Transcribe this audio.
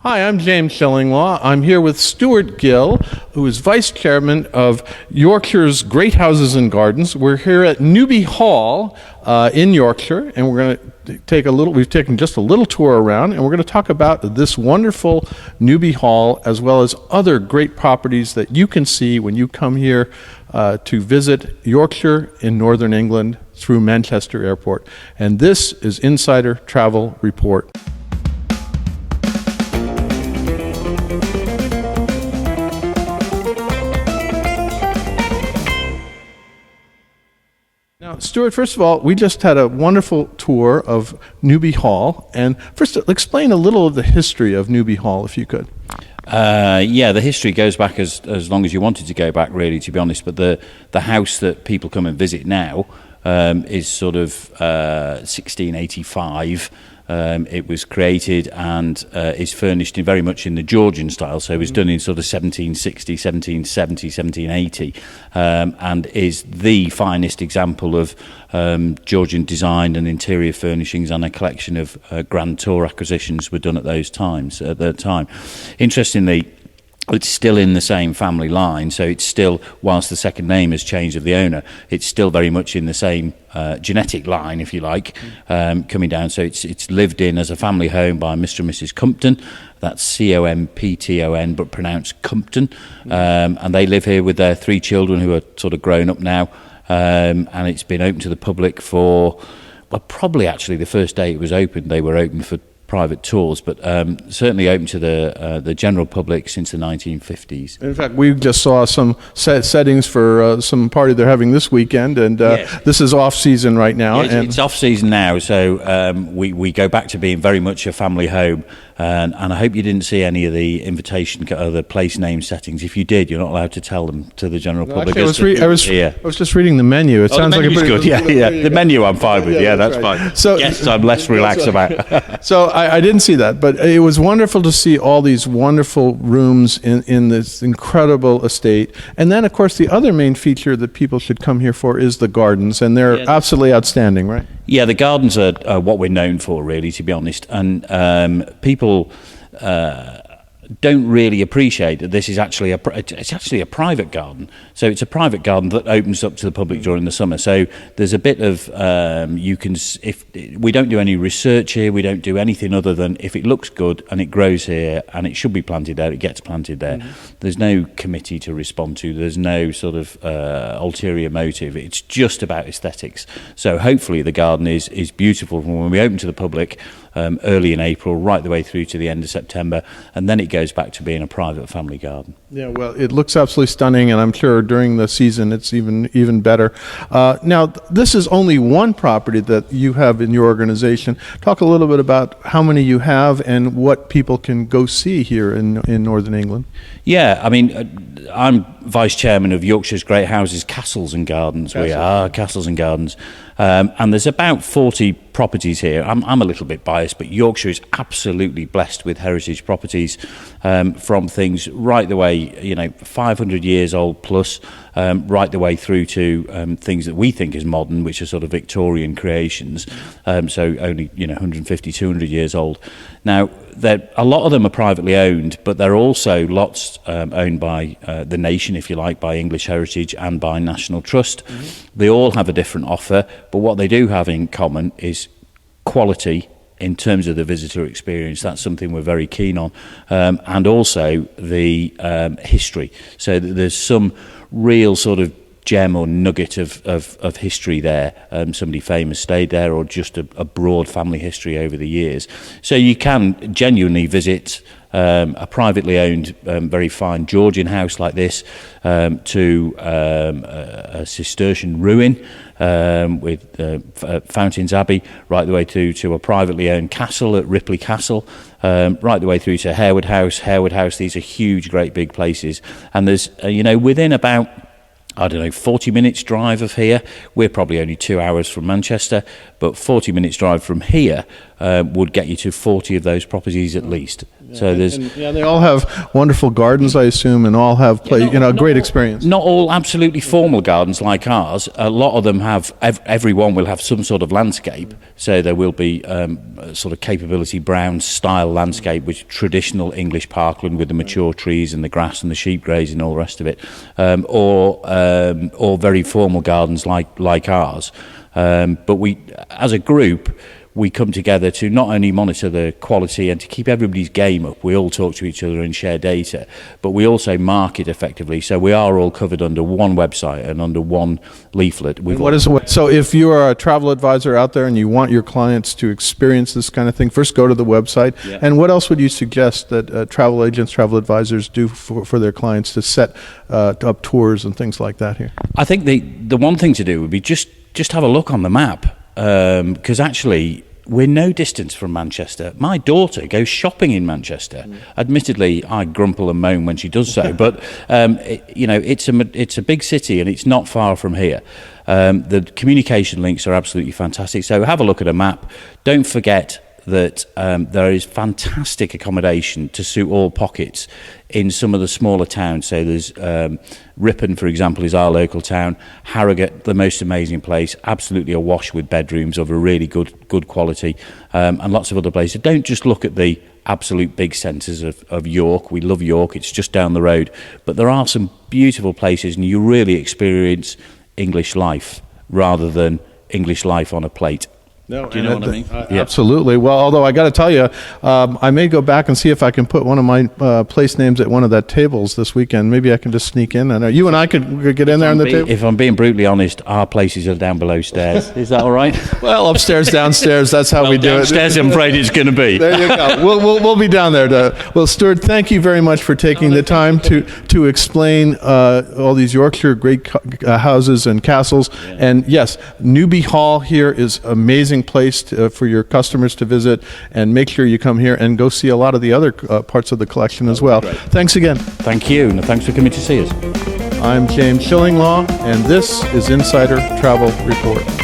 Hi, I'm James Shillinglaw. I'm here with Stuart Gill, who is Vice Chairman of Yorkshire's Great Houses and Gardens. We're here at Newby Hall in Yorkshire, and we're going to we've taken just a little tour around, and we're going to talk about this wonderful Newby Hall, as well as other great properties that you can see when you come here to visit Yorkshire in Northern England through Manchester Airport. And this is Insider Travel Report. Now, Stuart, first of all, we just had a wonderful tour of Newby Hall. And first, explain a little of the history of Newby Hall, if you could. The history goes back as long as you wanted to go back, really, to be honest. But the house that people come and visit now is sort of 1685. It was created and is furnished very much in the Georgian style, so it was done in sort of 1760, 1770, 1780, and is the finest example of Georgian design and interior furnishings, and a collection of grand tour acquisitions were done at the time. Interestingly, it's still in the same family line, so it's still, whilst the second name has changed of the owner, it's still very much in the same genetic line, if you like, coming down. So it's lived in as a family home by Mr. and Mrs. Compton. That's Compton, but pronounced Compton. And they live here with their 3 children who are sort of grown up now. And it's been open to the public for, well, probably actually the first day it was opened, they were open for private tours, but certainly open to the general public since the 1950s. In fact, we just saw some settings for some party they're having this weekend, and yes. This is off-season right now. Yeah, it's off-season now, so we go back to being very much a family home, and I hope you didn't see any of the invitation, the place name settings. If you did, you're not allowed to tell them to the general public. Actually, I was just reading the menu. It sounds like a pretty good. Yeah. The menu I'm fine with. Yeah, that's right. Fine. So guests I'm less relaxed about. So I didn't see that, but it was wonderful to see all these wonderful rooms in this incredible estate. And then, of course, the other main feature that people should come here for is the gardens, and they're absolutely outstanding, right? Yeah, the gardens are what we're known for, really, to be honest. And people don't really appreciate that this is actually a private garden. So it's a private garden that opens up to the public during the summer. So there's a bit of if we don't do any research here, we don't do anything other than if it looks good and it grows here and it should be planted there, it gets planted there. Mm-hmm. There's no committee to respond to. There's no sort of ulterior motive. It's just about aesthetics. So hopefully the garden is beautiful from when we open to the public early in April, right the way through to the end of September, and then it goes back to being a private family garden. Yeah, well, it looks absolutely stunning, and I'm sure during the season it's even better. Now, this is only one property that you have in your organization. Talk a little bit about how many you have and what people can go see here in Northern England. Yeah, I mean, I'm Vice Chairman of Yorkshire's Great Houses, Castles and Gardens. We are Castles and Gardens. And there's about 40 properties here. I'm a little bit biased, but Yorkshire is absolutely blessed with heritage properties, from things right the way, 500 years old plus, right the way through to things that we think is modern, which are sort of Victorian creations, so only 150, 200 years old. Now, a lot of them are privately owned, but there are also lots owned by the nation, if you like, by English Heritage and by National Trust. Mm-hmm. They all have a different offer, but what they do have in common is quality in terms of the visitor experience. That's something we're very keen on, and also the history. So there's some real sort of gem or nugget of history there. Somebody famous stayed there, or just a broad family history over the years. So you can genuinely visit a privately owned, very fine Georgian house like this, to a Cistercian ruin with Fountains Abbey, right the way through to a privately owned castle at Ripley Castle, right the way through to Harewood House. These are huge, great big places. And there's, within about 40 minutes drive of here. We're probably only 2 hours from Manchester, but 40 minutes drive from here, would get you to 40 of those properties at least. So there's they all have wonderful gardens, I assume, and all have great experience. Not all absolutely formal gardens like ours. A lot of them have. Everyone will have some sort of landscape. So there will be sort of capability brown style landscape, which traditional English parkland with the mature trees and the grass and the sheep grazing and all the rest of it, or very formal gardens like ours. But we, as a group, we come together to not only monitor the quality and to keep everybody's game up. We all talk to each other and share data, but we also market effectively. So we are all covered under one website and under one leaflet. So if you are a travel advisor out there and you want your clients to experience this kind of thing, first go to the website. Yeah. And what else would you suggest that travel agents, travel advisors do for their clients to set up tours and things like that here? I think the one thing to do would be just have a look on the map. Because actually, we're no distance from Manchester. My daughter goes shopping in Manchester. Admittedly, I grumble and moan when she does so, but it's a big city and it's not far from here. The communication links are absolutely fantastic. So have a look at a map. Don't forget that there is fantastic accommodation to suit all pockets in some of the smaller towns. So there's Ripon, for example, is our local town. Harrogate, the most amazing place, absolutely awash with bedrooms of a really good quality, and lots of other places. Don't just look at the absolute big centres of York. We love York, it's just down the road. But there are some beautiful places and you really experience English life rather than English life on a plate. No, do you know what I mean? Absolutely. Well, although I got to tell you, I may go back and see if I can put one of my place names at one of that tables this weekend. Maybe I can just sneak in. And you and I could get in there on the table. If I'm being brutally honest, our places are down below stairs. Is that all right? Well, upstairs, downstairs. That's how we do downstairs, it. I'm afraid it's going to be. There you go. We'll be down there. Well, Stuart, thank you very much for taking the time to explain all these Yorkshire great houses and castles. Yeah. And yes, Newby Hall here is amazing place for your customers to visit, and make sure you come here and go see a lot of the other parts of the collection as well. Great. Thanks again. Thank you, and thanks for coming to see us. I'm James Shillinglaw, and this is Insider Travel Report.